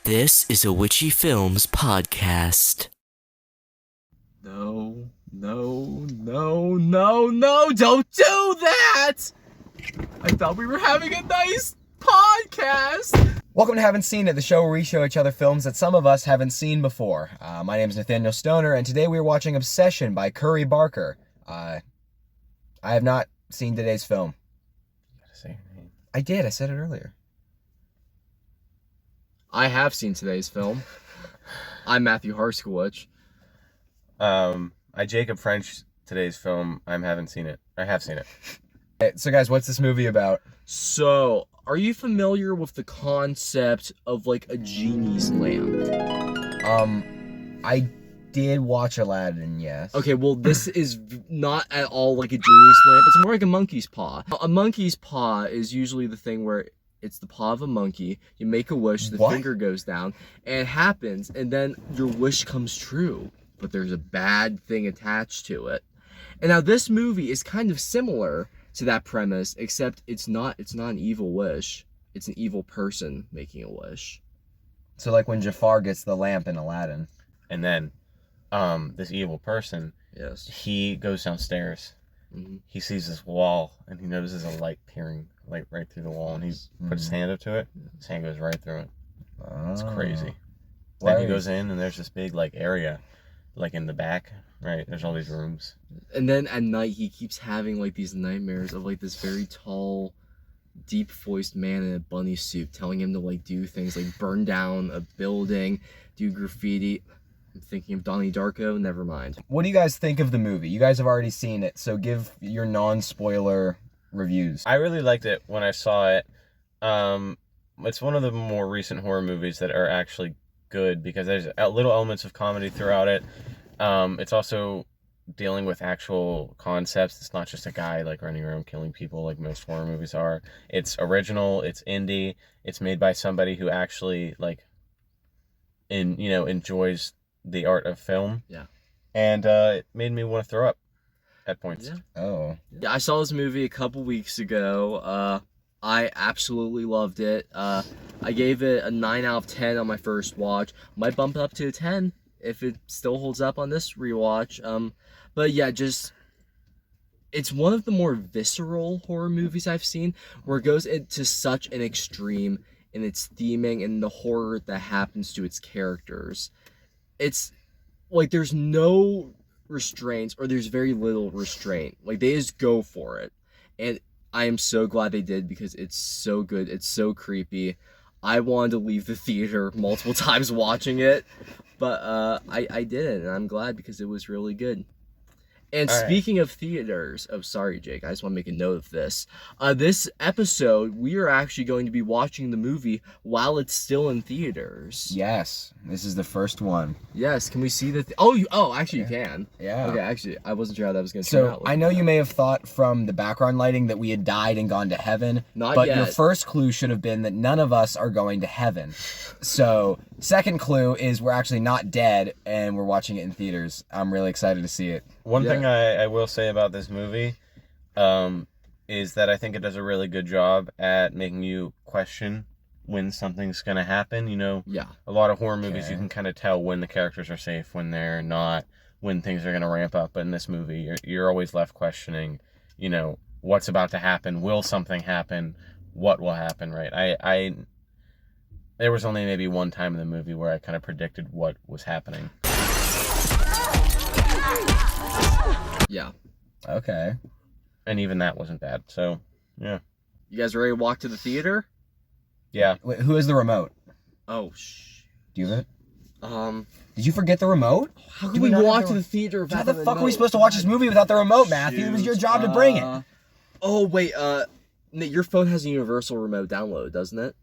This is a Witchy Films podcast. No, don't do that! I thought we were having a nice podcast! Welcome to Haven't Seen It, the show where we show each other films that some of us haven't seen before. My name is Nathaniel Stoner, and today we are watching Obsession by Curry Barker. I have not seen today's film. I did, I said it earlier. I have seen today's film. I'm Matthew Harskowitch. I Jacob French today's film. I haven't seen it. I have seen it. So guys, what's this movie about? So, are you familiar with the concept of like a genie's lamp? I did watch Aladdin, yes. Okay, well this is not at all like a genie's lamp. It's more like a monkey's paw. A monkey's paw is usually the thing where it's the paw of a monkey. You make a wish, the finger goes down, and it happens, and then your wish comes true. But there's a bad thing attached to it. And now this movie is kind of similar to that premise, except it's not an evil wish. It's an evil person making a wish. So like when Jafar gets the lamp in Aladdin. And then, this evil person, Yes. he goes downstairs. Mm-hmm. He sees this wall, and he notices a light peering, like right through the wall, and he puts his hand up to it. His hand goes right through it. It's crazy. Then he goes in, and there's this big like area, like in the back, right? There's all these rooms. And then at night he keeps having like these nightmares of like this very tall, deep-voiced man in a bunny suit telling him to like do things like burn down a building, do graffiti. I'm thinking of Donnie Darko, never mind. What do you guys think of the movie? You guys have already seen it, so give your non-spoiler reviews. I really liked it when I saw it. It's one of the more recent horror movies that are actually good because there's little elements of comedy throughout it. It's also dealing with actual concepts. It's not just a guy like running around killing people like most horror movies are. It's original, it's indie, it's made by somebody who actually like enjoys the art of film. Yeah. And it made me want to throw up at points. Yeah. Oh. Yeah, I saw this movie a couple weeks ago. I absolutely loved it. I gave it a 9 out of 10 on my first watch. Might bump it up to a 10 if it still holds up on this rewatch. But yeah, it's one of the more visceral horror movies I've seen, where it goes into such an extreme in its theming and the horror that happens to its characters. It's like there's no restraints, or there's very little restraint. Like they just go for it. And I am so glad they did, because it's so good. It's so creepy. I wanted to leave the theater multiple times watching it, but I didn't, and I'm glad because it was really good. And speaking of theaters, oh sorry Jake, I just want to make a note of this. This episode, we are actually going to be watching the movie while it's still in theaters. Yes, this is the first one. Yes, can we see the? Actually you can. Yeah. Okay, actually, I wasn't sure how that was going to turn out. So I know you may have thought from the background lighting that we had died and gone to heaven. Not yet. Your first clue should have been that none of us are going to heaven. So second clue is we're actually not dead and we're watching it in theaters. I'm really excited to see it. One thing I will say about this movie is that I think it does a really good job at making you question when something's going to happen. A lot of horror movies, you can kind of tell when the characters are safe, when they're not, when things are going to ramp up. But in this movie, you're always left questioning, what's about to happen? Will something happen? What will happen, right? There was only maybe one time in the movie where I kind of predicted what was happening. Yeah. Okay. And even that wasn't bad. So, yeah. You guys ready to walk to the theater? Yeah. Wait, who has the remote? Oh, Do you have it? Did you forget the remote? How can we walk to the theater without How the fuck are we supposed to watch this movie without the remote, Matthew? It was your job to bring it. Oh, wait, Nate, your phone has a universal remote download, doesn't it?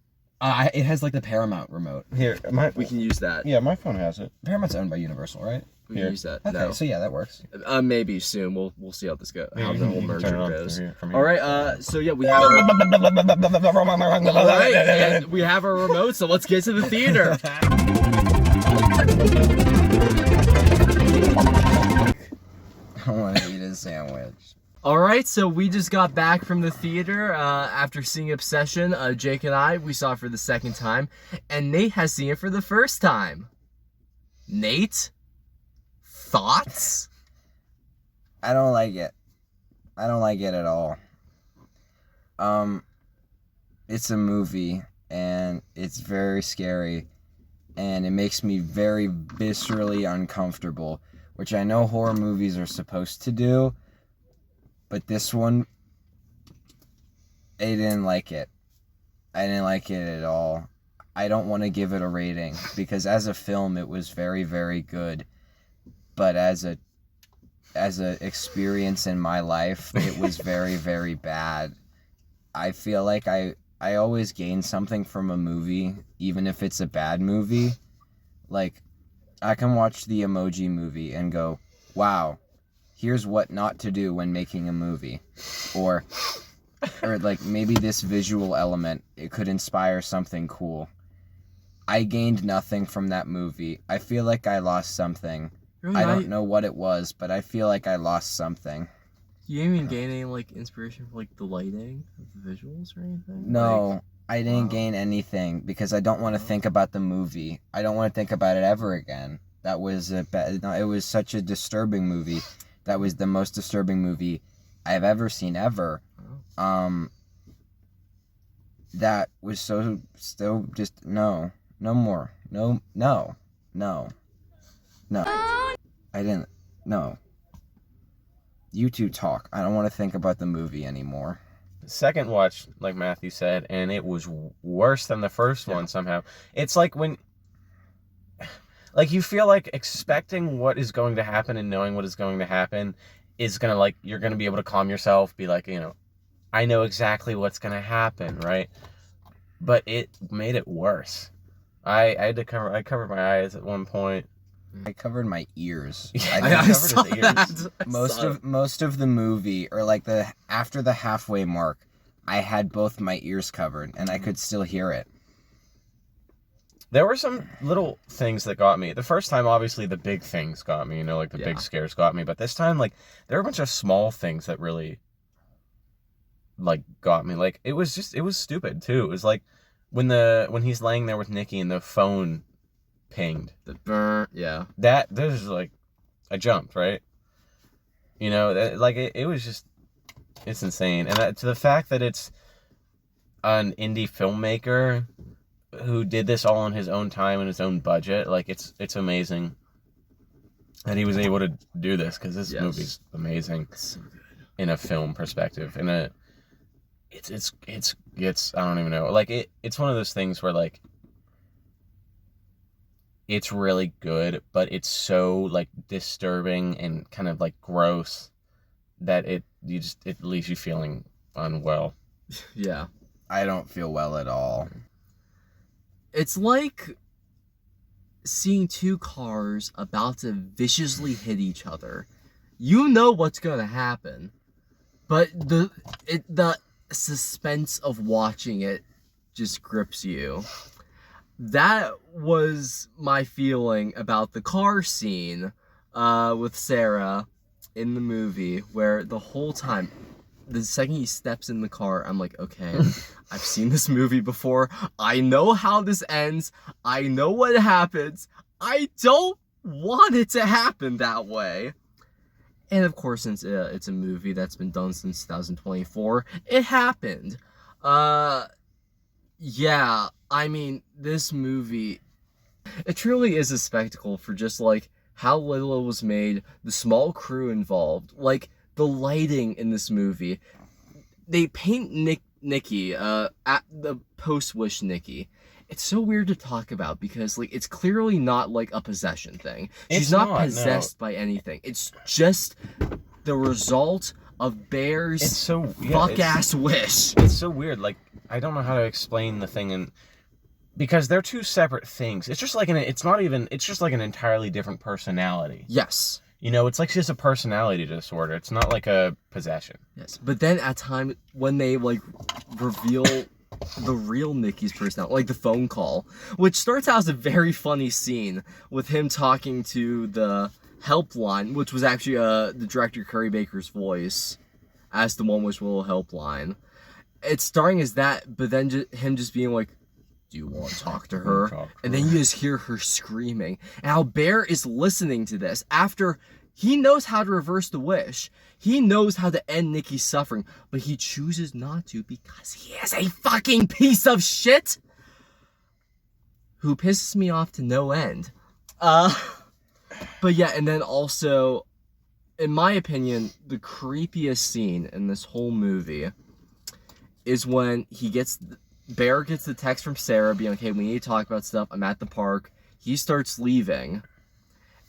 It has like the Paramount remote. Here, we can use that. Yeah, my phone has it. Paramount's owned by Universal, right? We can use that. Okay, No. so yeah, that works. Maybe soon. We'll see how this goes. How the whole merger goes. From here. All right. So yeah, we have. All right, and we have our remote. So let's get to the theater. I want to eat a sandwich. Alright, so we just got back from the theater after seeing Obsession. Jake and we saw it for the second time, and Nate has seen it for the first time. Nate? Thoughts? I don't like it. I don't like it at all. It's a movie, and it's very scary, and it makes me very viscerally uncomfortable, which I know horror movies are supposed to do, but this one, I didn't like it. I didn't like it at all. I don't want to give it a rating, because as a film, it was very, very good, but as a experience in my life, it was very, very bad. I feel like I always gain something from a movie, even if it's a bad movie. Like, I can watch the Emoji Movie and go, wow, here's what not to do when making a movie. Or like, maybe this visual element, it could inspire something cool. I gained nothing from that movie. I feel like I lost something. Really? I don't know what it was, but I feel like I lost something. You didn't even gain any, like, inspiration for, like, the lighting of the visuals or anything? No, like, I didn't gain anything, because I don't want to think about the movie. I don't want to think about it ever again. That was it was such a disturbing movie. That was the most disturbing movie I've ever seen, ever. That was so, still just, no more. No. I didn't, no. You two talk. I don't want to think about the movie anymore. Second watch, like Matthew said, and it was worse than the first one somehow. It's like when, like, you feel like expecting what is going to happen and knowing what is going to happen is going to, like, you're going to be able to calm yourself, be like, you know, I know exactly what's going to happen, right? But it made it worse. I covered my eyes at one point. I covered my ears. I covered his ears. Most of the movie, or like after the halfway mark, I had both my ears covered, and I could still hear it. There were some little things that got me. The first time, obviously, the big things got me. You know, like the big scares got me. But this time, like, there were a bunch of small things that really, like, got me. Like, it was stupid too. It was like when he's laying there with Nikki and the phone pinged. The burn, yeah. There's like, I jumped, right? You know, it was just, it's insane. And to the fact that it's an indie filmmaker who did this all on his own time and his own budget, like, it's amazing that he was able to do this, because this movie's amazing. It's so good. In a film perspective. It's I don't even know. Like, it's one of those things where, like, it's really good, but it's so, like, disturbing and kind of, like, gross that it leaves you feeling unwell. Yeah. I don't feel well at all. It's like seeing two cars about to viciously hit each other. You know what's gonna happen, but the suspense of watching it just grips you. That was my feeling about the car scene with Sarah in the movie, where the whole time, the second he steps in the car, I'm like, okay, I've seen this movie before. I know how this ends. I know what happens. I don't want it to happen that way. And of course, since it's a movie that's been done since 2024, it happened. Yeah, I mean, this movie, it truly is a spectacle for just, like, how little it was made, the small crew involved, like, the lighting in this movie. They paint Nikki, at the post-wish Nikki. It's so weird to talk about, because, like, it's clearly not, like, a possession thing. She's not possessed by anything. It's just the result of Bear's fuck-ass wish. It's so weird. Like, I don't know how to explain the thing, because they're two separate things. It's just like it's just like an entirely different personality. Yes. You know, it's like she has a personality disorder. It's not like a possession. Yes, but then at times when they, like, reveal the real Nikki's personality, like the phone call, which starts out as a very funny scene with him talking to the helpline, which was actually the director Curry Baker's voice. as the One Wish Will helpline. It's starting as that, but then him just being like, do you want to talk to her? And then you just hear her screaming. And how Bear is listening to this after he knows how to reverse the wish. He knows how to end Nikki's suffering, but he chooses not to because he is a fucking piece of shit who pisses me off to no end. But yeah, and then also, in my opinion, the creepiest scene in this whole movie is when Bear gets the text from Sarah being like, hey, we need to talk about stuff. I'm at the park. He starts leaving.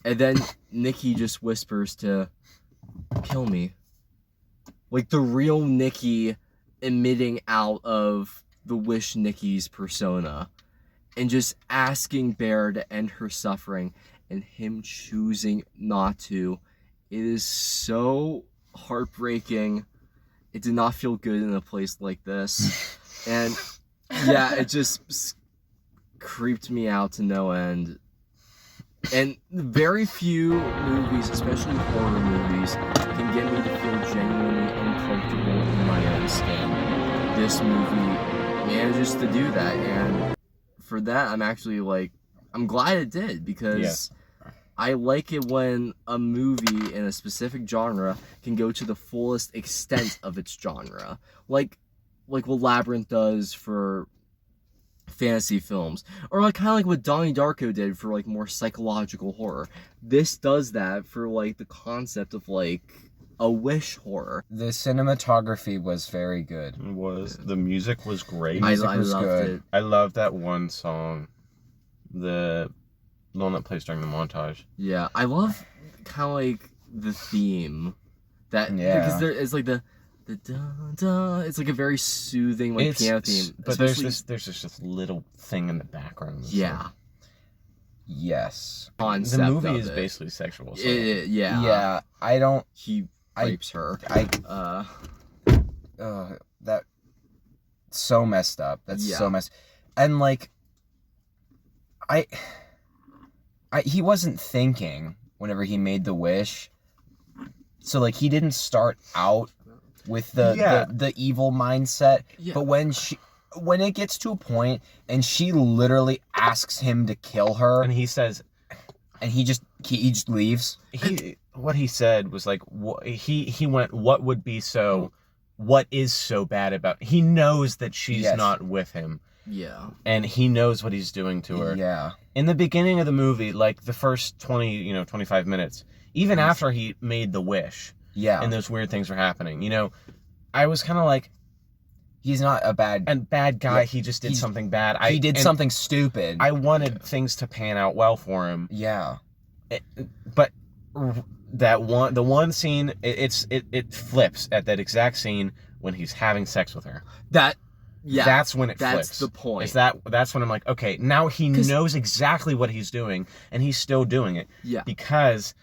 And then Nikki just whispers to, kill me. Like the real Nikki emitting out of the Wish Nikki's persona. And just asking Bear to end her suffering. And him choosing not to. It is so heartbreaking. It did not feel good in a place like this. And yeah, it just creeped me out to no end. And very few movies, especially horror movies, can get me to feel genuinely uncomfortable in my own skin. This movie manages to do that, and for that, I'm glad it did, because I like it when a movie in a specific genre can go to the fullest extent of its genre. Like what Labyrinth does for fantasy films, or kind of like what Donnie Darko did for more psychological horror. This does that for the concept of a wish horror. The cinematography was very good. It was. The music was great. I loved it. I love that one song, the one that plays during the montage. Yeah, I love kind of the theme because there is the dun, dun. It's a very soothing piano theme. But there's just this little thing in the background. Yeah. Yes. Concept the movie is basically sexual. So. Yeah. Yeah. I don't. He rapes her. That so messed up. That's so messed. And he wasn't thinking whenever he made the wish. So he didn't start out with the evil mindset, but when it gets to a point and she literally asks him to kill her, and he says, and he just leaves. What he said was he went, what is so bad about? He knows that she's not with him. Yeah. And he knows what he's doing to her. Yeah. In the beginning of the movie, the first 25 minutes, even after he made the wish. Yeah. And those weird things were happening. I was kind of he's not a bad guy. He just did something bad. He did something stupid. I wanted things to pan out well for him. Yeah. But the one scene, it flips at that exact scene when he's having sex with her. That's when it flips. That's the point. That's when I'm like, okay, now he knows exactly what he's doing, and he's still doing it. Yeah. Because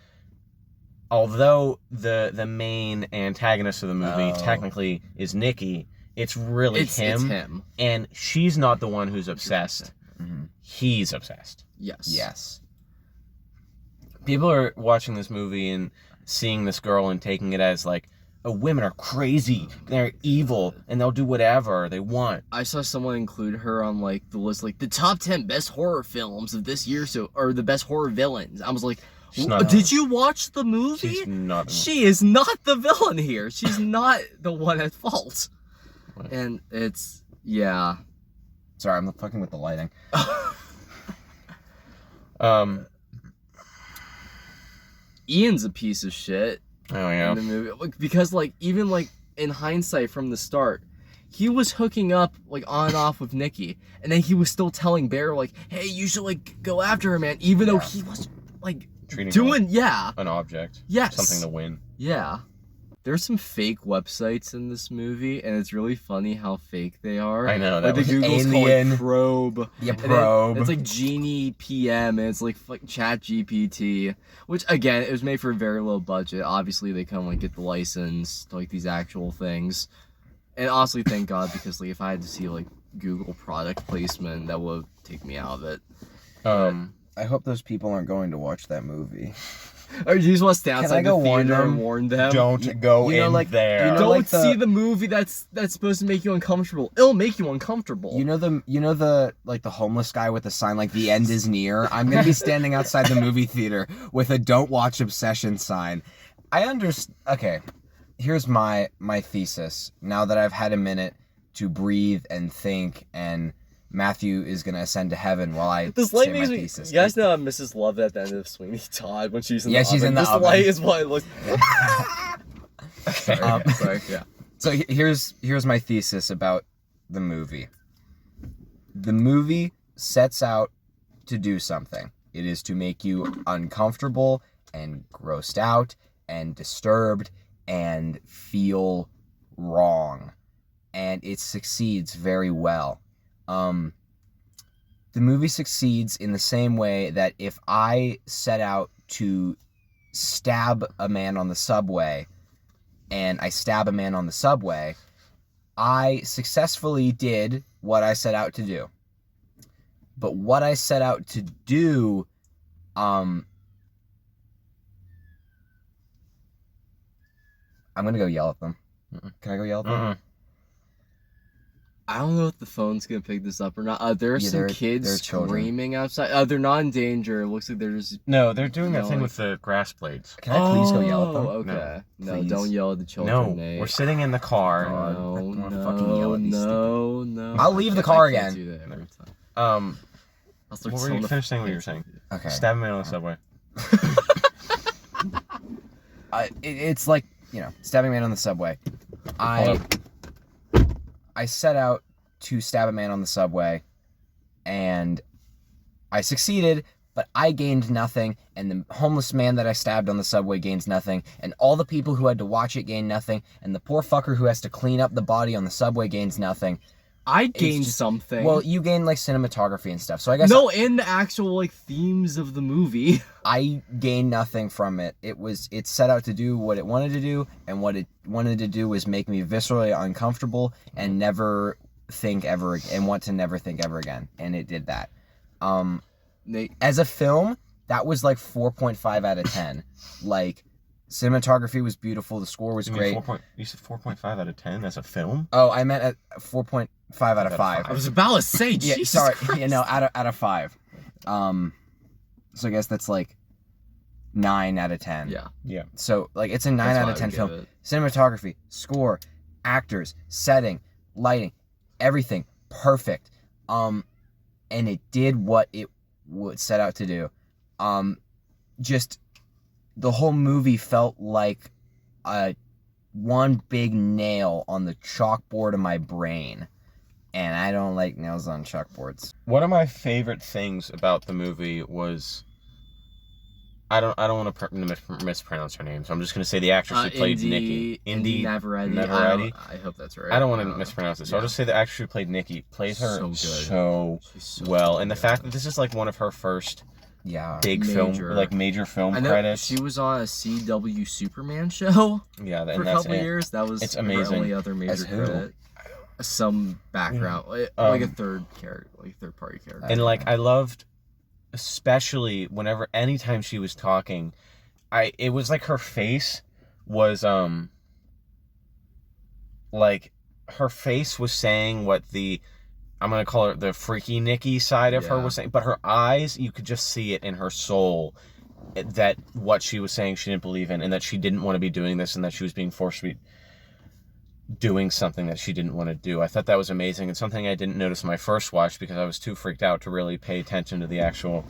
although the main antagonist of the movie technically is Nikki, it's really him. It's him. And she's not the one who's obsessed. Mm-hmm. He's obsessed. Yes. People are watching this movie and seeing this girl and taking it as women are crazy, they're evil, and they'll do whatever they want. I saw someone include her on the list, the top 10 best horror films of this year, or the best horror villains. I was like, did you watch the movie? She's not. She is not the villain here. She's not the one at fault. What? And it's Sorry, I'm fucking with the lighting. Ian's a piece of shit. Oh yeah. In the movie, because even in hindsight from the start, he was hooking up on and off with Nikki, and then he was still telling Bear hey, you should go after her, man, even though he was treating doing an object. Yes. Something to win. Yeah. There's some fake websites in this movie, and it's really funny how fake they are. I know. The Google's called Probe. Yeah, Probe. It's Genie PM, and it's Chat GPT, which again, it was made for a very low budget. Obviously, they come get the license to these actual things. And honestly, thank God, because if I had to see Google product placement, that would take me out of it. I hope those people aren't going to watch that movie. Or you just want to stay outside I go the warn theater them? and warn them? Don't go you know, in like- there. you know, Don't like the- see the movie that's supposed to make you uncomfortable. It'll make you uncomfortable. You know the like the homeless guy with the sign like the end is near. I'm gonna be standing outside the movie theater with a "Don't watch Obsession" sign. I understand. Okay, here's my thesis. Now that I've had a minute to breathe and think, and Matthew is gonna ascend to heaven while I This light say my makes me. thesis. You guys know Mrs. Love at the end of Sweeney Todd when she's in Yeah, the she's oven. in the this oven. light is what it looks. Sorry, sorry. Yeah. So here's my thesis about the movie. The movie sets out to do something. It is to make you uncomfortable and grossed out and disturbed and feel wrong. And it succeeds very well. The movie succeeds in the same way that if I set out to stab a man on the subway and I stab a man on the subway, I successfully did what I set out to do. But what I set out to do, I'm gonna go yell at them. Can I go yell at them? I don't know if the phone's gonna pick this up or not. There are Yeah, some they're kids children. screaming outside. They're not in danger. It looks like they're just. No, they're doing that No, thing like- with the grass blades. Can I please go yell at them? Okay. No, Please. don't yell at the children, No, Nate. we're sitting in the car. God, I No, wanna fucking yell at these no. I'll leave I the can't- car I can't again. do that every time. I'll start What were telling you the- finish saying what you were saying? Okay. Stab a man on the subway. It's like, stabbing a man on the subway. I set out to stab a man on the subway, and I succeeded, but I gained nothing, and the homeless man that I stabbed on the subway gains nothing, and all the people who had to watch it gain nothing, and the poor fucker who has to clean up the body on the subway gains nothing. I gained just- something. Well, you gain, like, cinematography and stuff, so I guess no, in the actual themes of the movie. I gained nothing from it. It set out to do what it wanted to do, and what it wanted to do was make me viscerally uncomfortable and never think ever and want to never think ever again. And it did that. Nate, As a film, that was like 4.5 out of 10. Like, cinematography was beautiful, the score was You mean great. You said 4.5 out of 10? That's a film? Oh, I meant at 4.5 out of 5. I was about to say, Yeah, Jesus sorry. Christ. Yeah, no, out of 5. So I guess that's like 9 out of 10. Yeah. So, like, it's a 9 That's out what of I 10 would film. give it. Cinematography, score, actors, setting, lighting, everything perfect. And it did what it would set out to do. Just the whole movie felt like one big nail on the chalkboard of my brain. And I don't like nails on chalkboards. One of my favorite things about the movie was I don't want to mispronounce her name, so I'm just going to say the actress who played Nikki. Indy Navarrete. Navarrete. I hope that's right. I don't want to mispronounce it, so I'll just say the actress who played Nikki plays her So good. so She's so well. good. And the fact that this is like one of her first Yeah. big major film I know credits. she was on a CW Superman show Yeah, for and a that's couple it. years. That was It's her amazing. only other major As who? credit. Some background, like a third character, like third party character. And like I loved, especially anytime she was talking, it was like her face was like her face was saying what I'm gonna call her the freaky Nikki side of her was saying, but her eyes, you could just see it in her soul that what she was saying she didn't believe in, and that she didn't want to be doing this, and that she was being forced to be doing something that she didn't want to do. I thought that was amazing, and something I didn't notice my first watch because I was too freaked out to really pay attention to the actual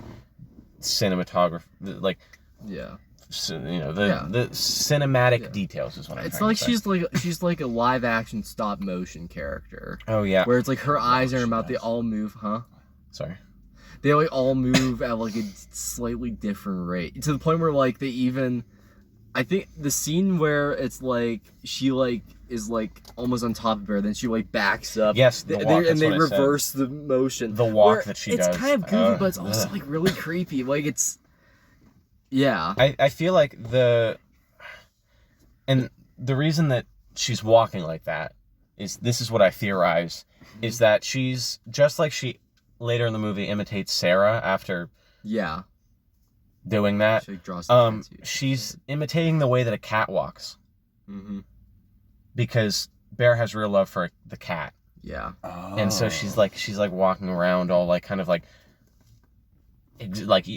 cinematography, like yeah, the cinematic details is what I'm it's trying like to say. she's like a live action stop motion character. Oh yeah, Where it's like her eyes and her she mouth, they does. all move, sorry. They like all move at like a slightly different rate, to the point where like they even, I think the scene where it's like she like is like almost on top of her, then she like backs up. Yes, the walk, and that's they what I said. reverse the motion. The walk Where that she it's does. kind of goofy, but it's also like really creepy. Like it's, yeah. I feel like the reason that she's walking like that this is what I theorize, is that she's just like she later in the movie imitates Sarah after Yeah. doing that. She draws the She's imitating the way that a cat walks. Mm-hmm. Because Bear has real love for the cat. Yeah. Oh. And so she's like walking around all like kind of like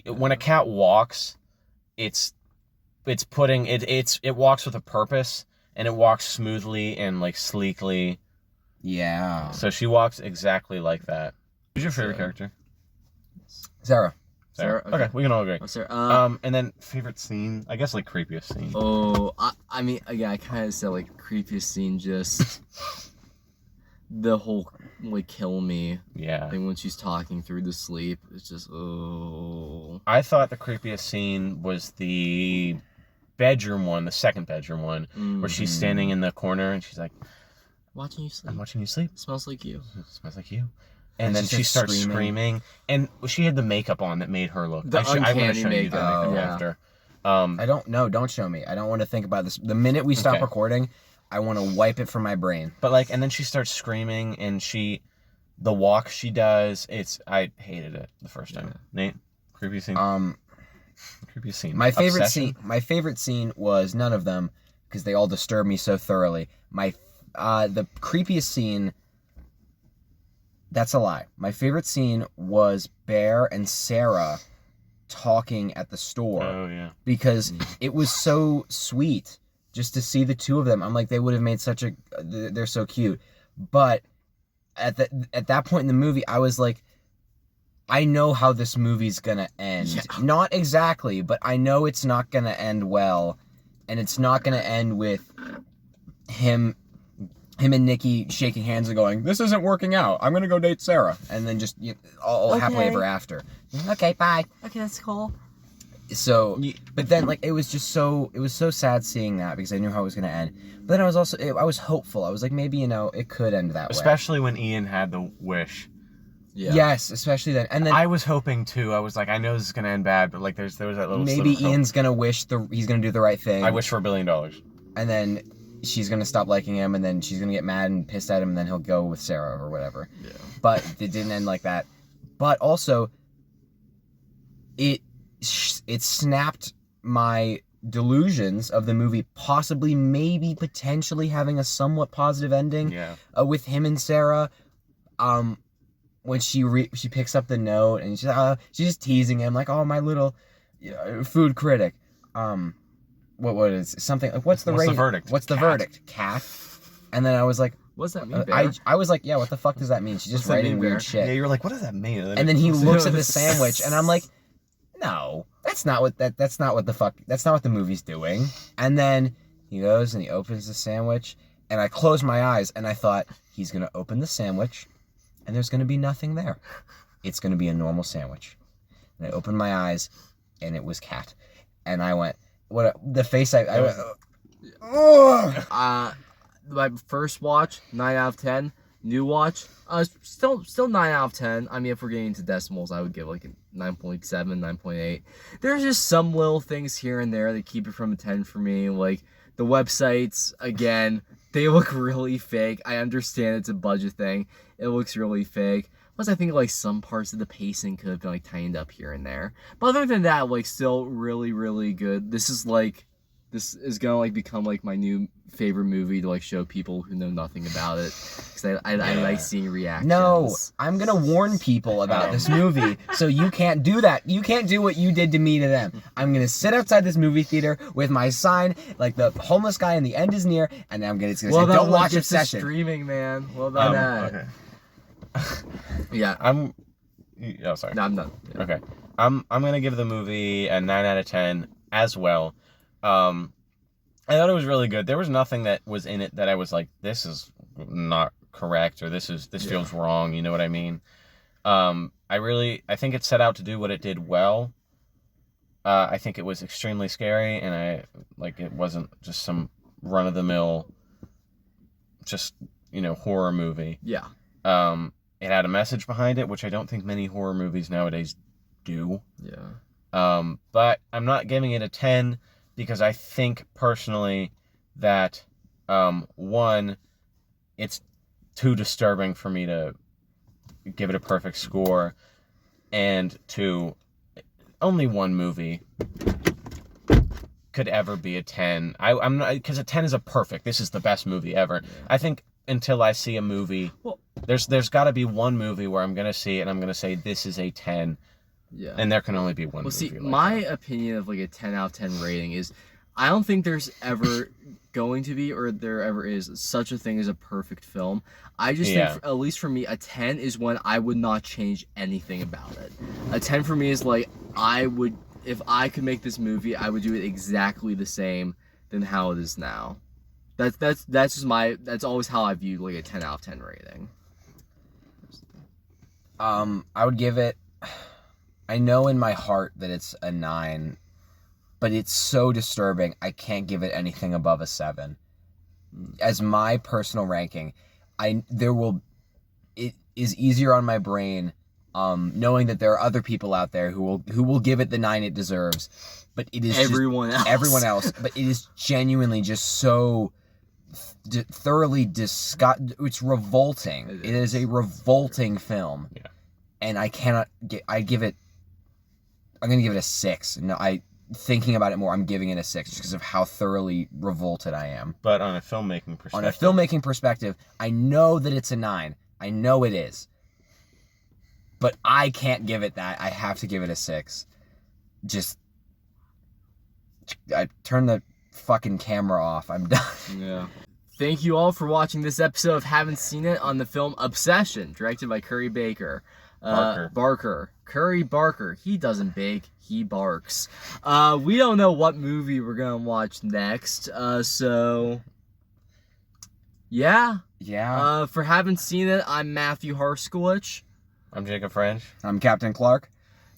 when a cat walks, it walks with a purpose, and it walks smoothly and like sleekly. Yeah. So she walks exactly like that. Who's your favorite character? Sarah. Okay, we can all agree. Oh, Sarah. And then favorite scene, I guess like creepiest scene. Oh, I mean, again, I kind of said like creepiest scene, just the whole like kill me. Yeah. Thing when she's talking through the sleep, it's just oh. I thought the creepiest scene was the bedroom one, the second bedroom one, where she's standing in the corner and she's like, watching you sleep. I'm watching you sleep. It smells like you. It smells like you. And then she starts screaming. And she had the makeup on that made her look. The I want to uncanny show you the makeup. makeup Yeah. after. I don't know. Don't show me. I don't want to think about this. The minute we stop recording, I want to wipe it from my brain. But like, and then she starts screaming, and the walk she does, I hated it the first time. Nate, creepy scene. Creepy scene. My favorite scene was none of them because they all disturb me so thoroughly. The creepiest scene. That's a lie. My favorite scene was Bear and Sarah talking at the store. Oh, yeah. Because it was so sweet just to see the two of them. I'm like, they would have made they're so cute. But at that point in the movie, I was like, I know how this movie's gonna end. Yeah. Not exactly, but I know it's not gonna end well. And it's not gonna end with him and Nikki shaking hands and going, this isn't working out. I'm going to go date Sarah. And then just all happily ever after. Okay, bye. Okay, that's cool. So, but then like, it was so sad seeing that because I knew how it was going to end. But then I was hopeful. I was like, maybe, it could end that way. Especially when Ian had the wish. Yeah. Yes, especially then. And then I was hoping too. I was like, I know this is going to end bad, but like there was that little maybe Ian's going to wish he's going to do the right thing. I wish for $1 billion. And then she's gonna stop liking him, and then she's gonna get mad and pissed at him, and then he'll go with Sarah or whatever. Yeah. But it didn't end like that. But also, it snapped my delusions of the movie possibly, maybe, potentially having a somewhat positive ending. Yeah. With him and Sarah. When she picks up the note and she's just teasing him like, oh, my little food critic. What is it? Something like what's the verdict? What's the verdict? Cat. And then I was like, what's that mean, Bear? I was like, yeah, what the fuck does that mean? She's just writing weird shit. Yeah, you're like, what does that mean? And then he looks at the sandwich and I'm like, no, that's not what the movie's doing. And then he goes and he opens the sandwich and I closed my eyes and I thought he's going to open the sandwich and there's going to be nothing there. It's going to be a normal sandwich. And I opened my eyes and it was Cat. And I went, what the face my first watch, 9 out of 10. New watch, still 9 out of 10. I mean, if we're getting into decimals, I would give like a 9.7, 9.8. There's just some little things here and there that keep it from a 10 for me. Like the websites, again, they look really fake. I understand it's a budget thing. It looks really fake. Plus, I think like some parts of the pacing could have been like tightened up here and there. But other than that, like still really, really good. This is gonna like become like my new favorite movie to like show people who know nothing about it. Because I like seeing reactions. No, I'm gonna warn people about this movie, so you can't do that. You can't do what you did to me to them. I'm gonna sit outside this movie theater with my sign, like the homeless guy, and the end is near, and I'm gonna say, "Don't watch Obsession." Streaming, man. What about that? Okay. Yeah. Sorry. No, I'm not. Yeah. Okay. I'm gonna give the movie a 9 out of 10 as well. I thought it was really good. There was nothing that was in it that I was like, this is not correct or this feels wrong. You know what I mean? I think it set out to do what it did well. I think it was extremely scary, and it wasn't just some run of the mill, horror movie. Yeah. It had a message behind it, which I don't think many horror movies nowadays do. Yeah. But I'm not giving it a 10 because I think personally that, one, it's too disturbing for me to give it a perfect score, and two, only one movie could ever be a 10. I'm not, because a 10 is a perfect. This is the best movie ever. Yeah. I think until I see a movie, there's got to be one movie where I'm gonna see it and I'm gonna say this is a 10. Yeah. And there can only be one. Well, movie see, my opinion of like a 10 out of 10 rating is, I don't think there's ever going to be, or there ever is, such a thing as a perfect film. I just think, at least for me, a 10 is when I would not change anything about it. A 10 for me is like, if I could make this movie, I would do it exactly the same than how it is now. That's just that's always how I view like a 10 out of 10 rating. I would give it, I know in my heart that it's a 9, but it's so disturbing, I can't give it anything above a 7. As my personal ranking, it is easier on my brain knowing that there are other people out there who will give it the 9 it deserves, but it is everyone else. But it is genuinely just so thoroughly it's revolting. It is a revolting film. Yeah. And I cannot get. I'm gonna give it a 6. No, thinking about it more, I'm giving it a 6 just because of how thoroughly revolted I am. But on a filmmaking perspective, I know that it's a 9. I know it is. But I can't give it that. I have to give it a 6. I turn the fucking camera off. I'm done. Yeah. Thank you all for watching this episode of Haven't Seen It on the film Obsession, directed by Curry Barker. Curry Barker. He doesn't bake, he barks. We don't know what movie we're gonna watch next. So yeah. For Haven't Seen It, I'm Matthew Harskowitch. I'm Jacob French. I'm Captain Clark.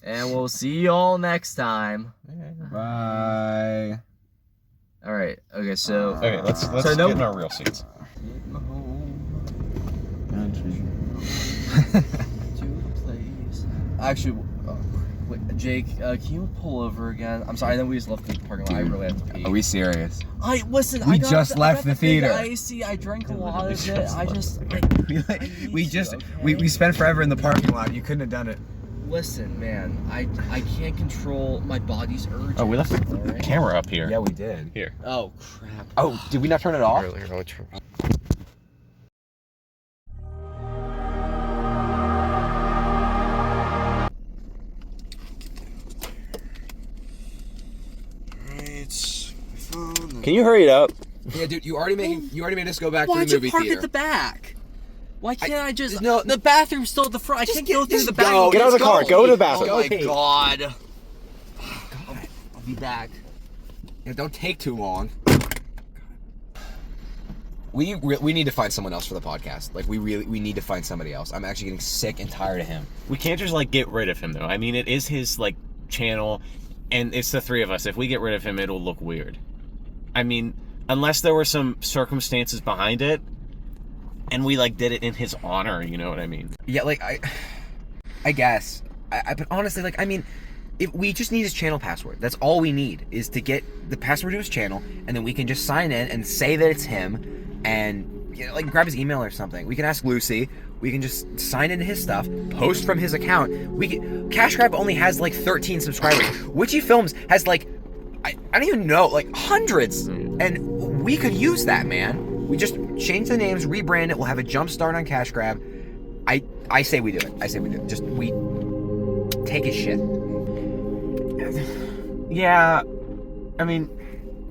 And we'll see you all next time. Bye. All right. Okay. So. Okay. Let's get in our real seats. Actually, wait, Jake, can you pull over again? I'm sorry. I know we just left the parking lot. I really have to pee. Are we serious? Listen. We just left the theater. I drank a lot of it. We spent forever in the parking lot. You couldn't have done it. Listen, man, I can't control my body's urge. Oh, we left the camera up here. Yeah, we did. Here. Oh, crap. Oh, did we not turn it off? Can you hurry it up? Yeah, dude, you already made us go back to the movie theater. Why'd you park at the back? Why can't I just... No, the bathroom's still at the front. I can't go through the back. Get out of the car. Go to the bathroom. Oh, my God. I'll be back. Yeah, don't take too long. We need to find someone else for the podcast. Like, we need to find somebody else. I'm actually getting sick and tired of him. We can't just, like, get rid of him, though. I mean, it is his, like, channel, and it's the three of us. If we get rid of him, it'll look weird. I mean, unless there were some circumstances behind it, and we, like, did it in his honor, you know what I mean? Yeah, like, I guess. But honestly, like, I mean, if we just need his channel password. That's all we need, is to get the password to his channel, and then we can just sign in and say that it's him, and, you know, like, grab his email or something. We can ask Lucy. We can just sign into his stuff, post from his account. Cash Grab only has, like, 13 subscribers. Witchy Films has, like, I don't even know, like, hundreds. And we could use that, man. We just change the names, rebrand it. We'll have a jump start on Cash Grab. I say we do it. Just, we take his shit. Yeah. I mean,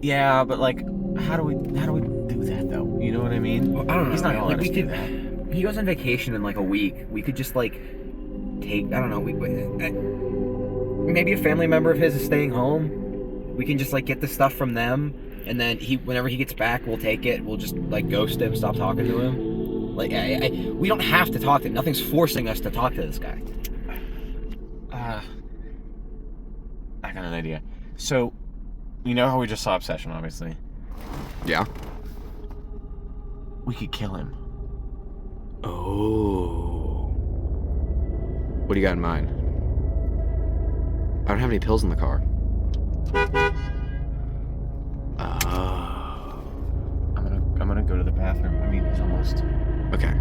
yeah, but, like, how do we do that, though? You know what I mean? Well, I don't know. He's not gonna let us do that. He goes on vacation in, like, a week. We could just, like, take, I don't know, maybe a family member of his is staying home. We can just, like, get the stuff from them, and then whenever he gets back, we'll take it. We'll just, like, ghost him, stop talking to him. Like, we don't have to talk to him. Nothing's forcing us to talk to this guy. I got an idea. So, you know how we just saw Obsession, obviously? Yeah. We could kill him. Oh. What do you got in mind? I don't have any pills in the car. I'm gonna go to the bathroom. I mean, he's almost... Okay.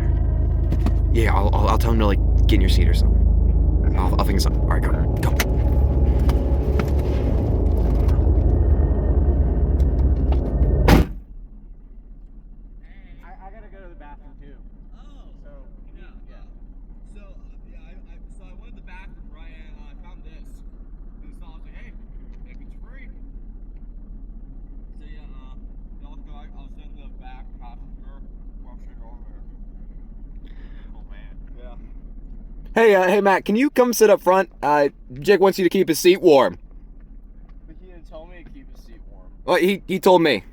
Yeah, I'll tell him to, like, get in your seat or something. Okay. I'll think of something. All right, go. Hey, Matt, can you come sit up front? Jake wants you to keep his seat warm. But he didn't tell me to keep his seat warm. Well, he told me.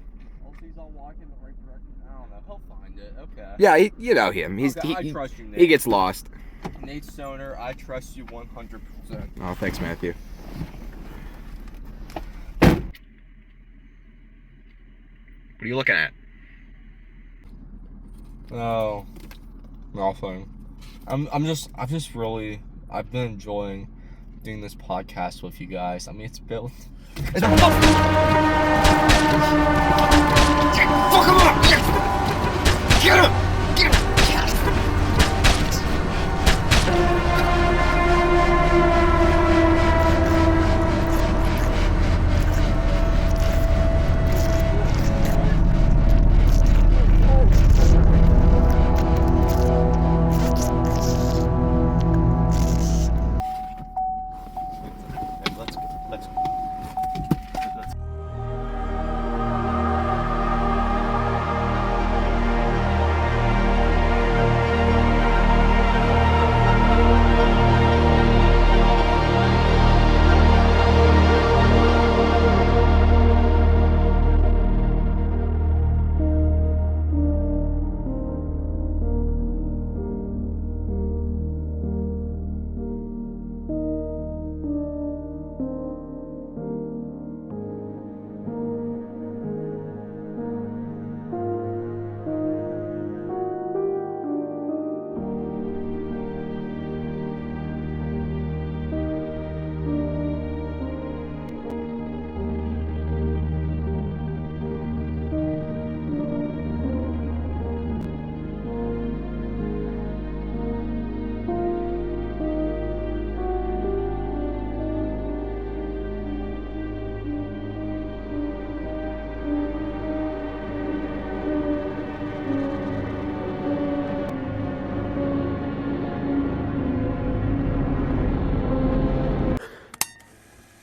Also, he's not walking the right direction. I don't know. He'll find it. Okay. Yeah, you know him. I trust you, Nate. He gets lost. Nate Stoner, I trust you 100%. Oh, thanks, Matthew. What are you looking at? Oh, nothing. I've been enjoying doing this podcast with you guys. I mean, it's built. Fuck him up! Get him! Get him!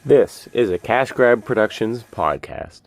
This is a Cash Grab Productions podcast.